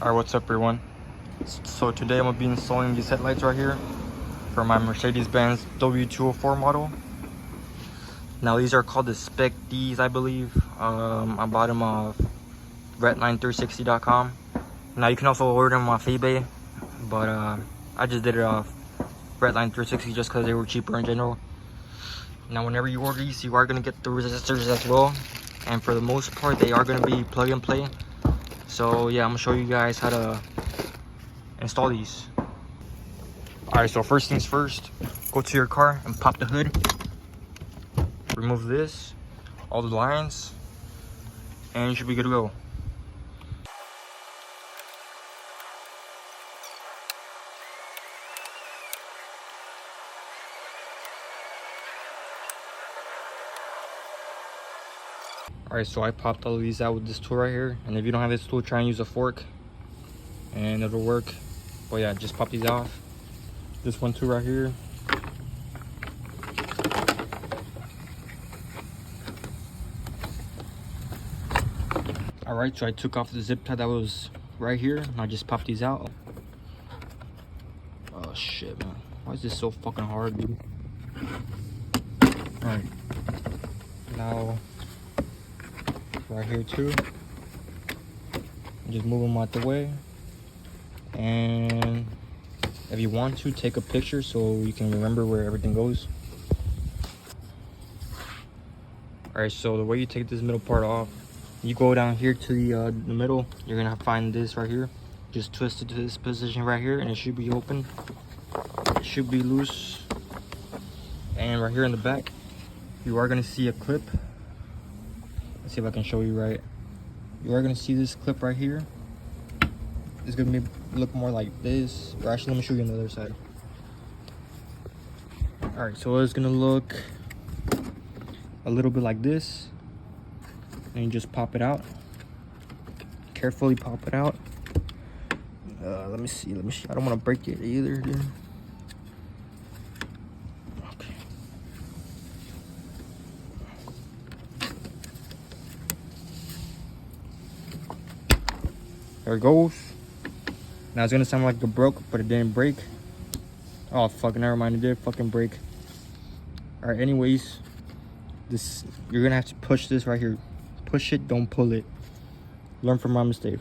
Alright, what's up everyone? So today I'm going to be installing these headlights right here for my Mercedes-Benz W204 model. Now these are called the Spec-Ds, I believe. I bought them off REDLINE360.com. Now you can also order them off eBay, but I just did it off REDLINE360 just because they were cheaper in general. Now whenever you order these, you are going to get the resistors as well, and for the most part they are going to be plug and play. So yeah, I'm going to show you guys how to install these. Alright, so first things first, go to your car and pop the hood. Remove this, all the lines, and you should be good to go. Alright, so I popped all of these out with this tool right here, and if you don't have this tool, try and use a fork and it'll work. But yeah, just pop these off. This one too right here. Alright, so I took off the zip tie that was right here, and I just popped these out. Oh shit, man, why is this so fucking hard, dude? Alright, now right here too, just move them out the way, and if you want to, take a picture so you can remember where everything goes. Alright, so the way you take this middle part off, you go down here to the middle, you're gonna find this right here. Just twist it to this position right here, and it should be open. It should be loose. And right here in the back, you are gonna see a clip. Let's see if I can show you right. You are gonna see this clip right here. It's gonna look more like this. Or actually, let me show you on the other side. Alright, so it's gonna look a little bit like this. And you just pop it out. Carefully pop it out. Let me see. I don't want to break it either, dude. Okay. There it goes. Now it's gonna sound like it broke, but it didn't break. Oh fuck, never mind, it did fucking break. Alright, anyways, this, you're gonna have to push this right here. Push it, don't pull it. Learn from my mistake.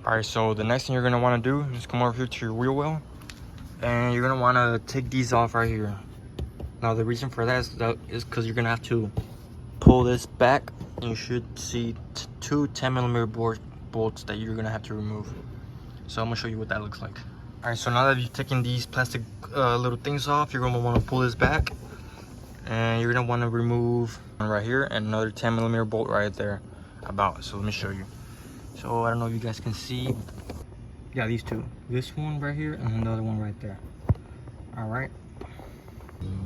Alright, so the next thing you're gonna wanna do is come over here to your wheel well, and you're gonna wanna take these off right here. Now the reason for that is because you're gonna have to pull this back, and you should see two 10mm bolts that you're gonna have to remove. So I'm gonna show you what that looks like. Alright, so now that you've taken these plastic little things off, you're gonna wanna pull this back, and you're gonna wanna remove one right here and another 10mm bolt right there. So let me show you. So I don't know if you guys can see. Yeah, these two. This one right here and another one right there. Alright.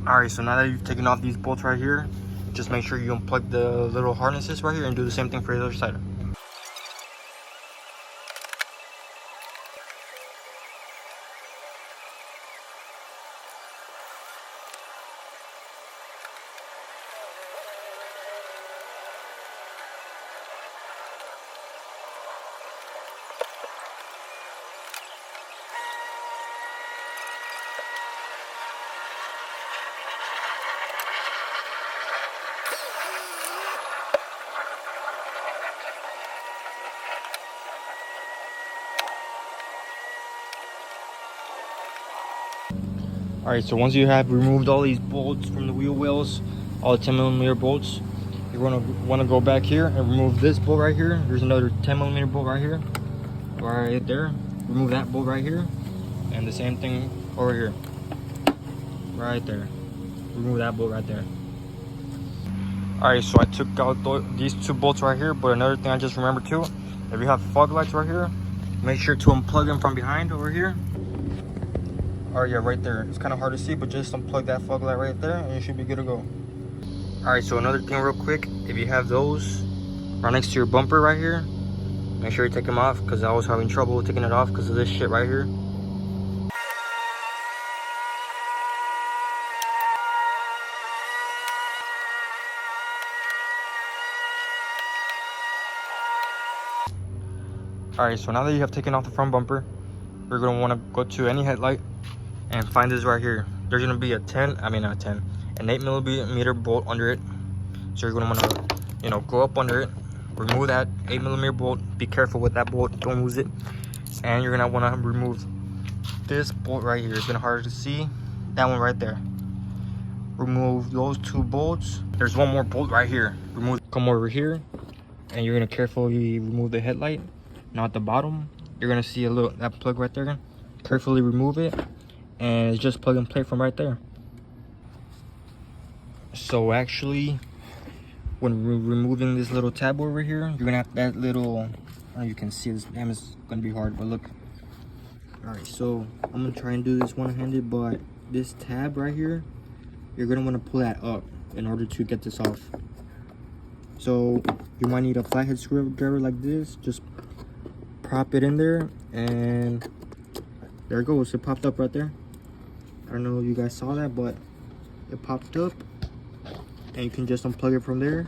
Alright, so now that you've taken off these bolts right here, just make sure you unplug the little harnesses right here and do the same thing for the other side. Alright, so once you have removed all these bolts from the wheel wells, all the 10mm bolts, you're going to want to go back here and remove this bolt right here. There's another 10mm bolt right here, right there. Remove that bolt right here, and the same thing over here, right there. Remove that bolt right there. Alright, so I took out these two bolts right here, but another thing I just remembered too, if you have fog lights right here, make sure to unplug them from behind over here. Oh yeah, right there. It's kind of hard to see, but just unplug that fog light right there and you should be good to go. Alright, so another thing real quick, if you have those right next to your bumper right here, make sure you take them off, because I was having trouble taking it off because of this shit right here. Alright, so now that you have taken off the front bumper, you're going to want to go to any headlight and find this right here. There's going to be an 8mm bolt under it. So you're going to want to, you know, go up under it, remove that 8mm bolt. Be careful with that bolt, don't lose it. And you're going to want to remove this bolt right here. It's been harder to see. That one right there. Remove those 2 bolts. There's one more bolt right here. Come over here, and you're going to carefully remove the headlight. Now at the bottom, you're going to see that plug right there. Carefully remove it, and it's just plug and play from right there. So actually, when we're removing this little tab over here, you're gonna have that little, you can see this, damn, it's gonna be hard, but look. All right, so I'm gonna try and do this one-handed, but this tab right here, you're gonna want to pull that up in order to get this off. So you might need a flathead screwdriver like this. Just prop it in there, and there it goes. It popped up right there. I don't know if you guys saw that, but it popped up, and you can just unplug it from there.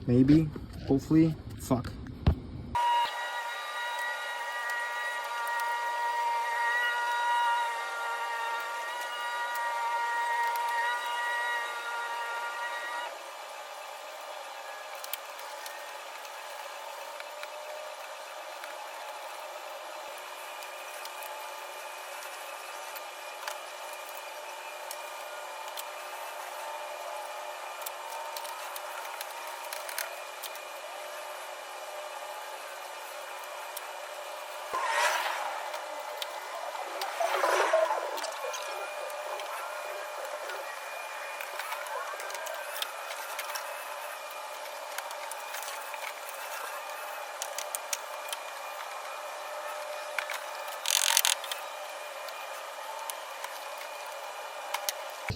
Maybe, hopefully. Fuck.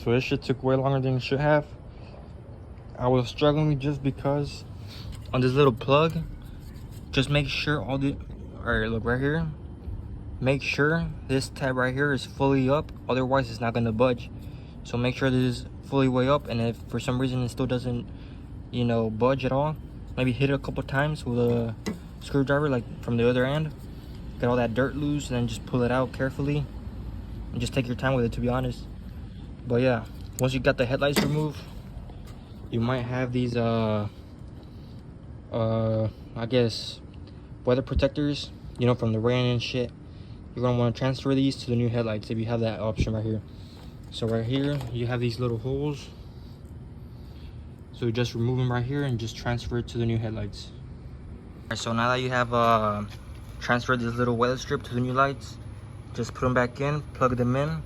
So this shit took way longer than it should have. I was struggling just because on this little plug, just make sure all right, look right here. Make sure this tab right here is fully up, otherwise it's not gonna budge. So make sure this is fully way up, and if for some reason it still doesn't, you know, budge at all, maybe hit it a couple times with a screwdriver, like from the other end. Get all that dirt loose, and then just pull it out carefully. And just take your time with it, to be honest. But yeah, once you got the headlights removed, you might have these I guess weather protectors, you know, from the rain and shit. You're gonna want to transfer these to the new headlights if you have that option right here. So right here you have these little holes, so you just remove them right here and just transfer it to the new headlights. Alright, so now that you have transferred this little weather strip to the new lights, just put them back in, plug them in,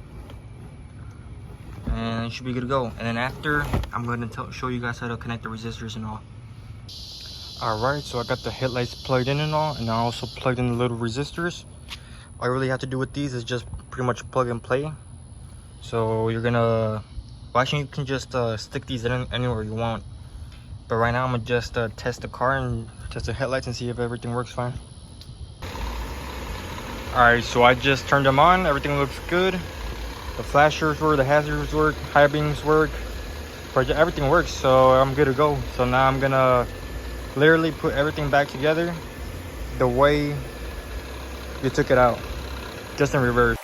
and it should be good to go. And then after, I'm going to show you guys how to connect the resistors and all. Alright, so I got the headlights plugged in and all, and I also plugged in the little resistors. All you really have to do with these is just pretty much plug and play. So you're gonna, well, actually you can just stick these in anywhere you want. But right now I'm gonna just test the car and test the headlights and see if everything works fine. Alright, so I just turned them on, everything looks good. The flashers work, the hazards work, high beams work, everything works, so I'm good to go. So now I'm gonna literally put everything back together the way you took it out, just in reverse.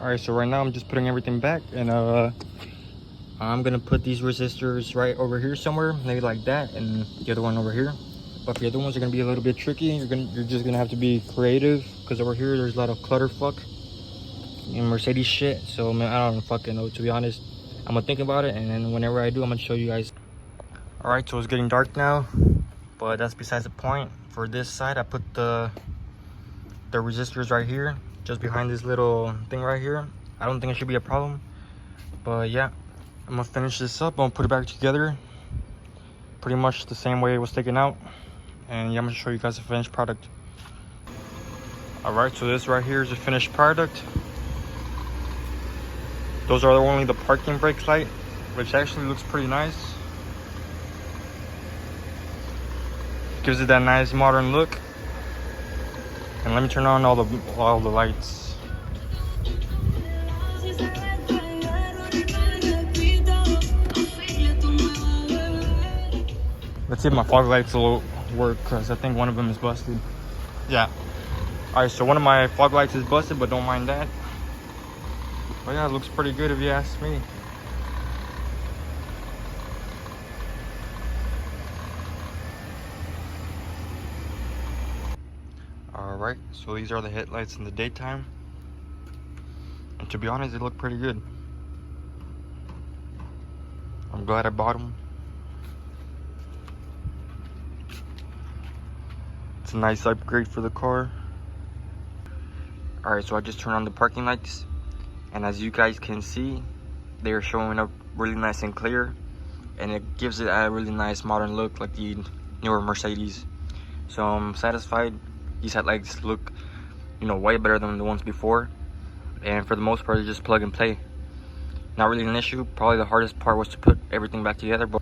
All right, so right now I'm just putting everything back, and I'm gonna put these resistors right over here somewhere, maybe like that, and the other one over here. But the other ones are gonna be a little bit tricky. You're just gonna have to be creative, because over here there's a lot of clutter fuck and Mercedes shit. So man, I don't fucking know, to be honest. I'm gonna think about it, and then whenever I do, I'm gonna show you guys. All right, so it's getting dark now, but that's besides the point. For this side, I put the resistors right here, just behind this little thing right here. I don't think it should be a problem, but yeah, I'm gonna finish this up. I'm gonna put it back together pretty much the same way it was taken out, and yeah, I'm gonna show you guys the finished product. All right, so this right here is the finished product. Those are only the parking brake light, which actually looks pretty nice. Gives it that nice modern look. And let me turn on all the lights. Let's see if my fog lights will work, because I think one of them is busted. Yeah. Alright, so one of my fog lights is busted, but don't mind that. But yeah, it looks pretty good if you ask me. Alright, so these are the headlights in the daytime. And to be honest, they look pretty good. I'm glad I bought them. It's a nice upgrade for the car. Alright, so I just turned on the parking lights, and as you guys can see, they're showing up really nice and clear, and it gives it a really nice modern look like the newer Mercedes. So I'm satisfied. These headlights look, you know, way better than the ones before, and for the most part, it's just plug and play. Not really an issue. Probably the hardest part was to put everything back together, but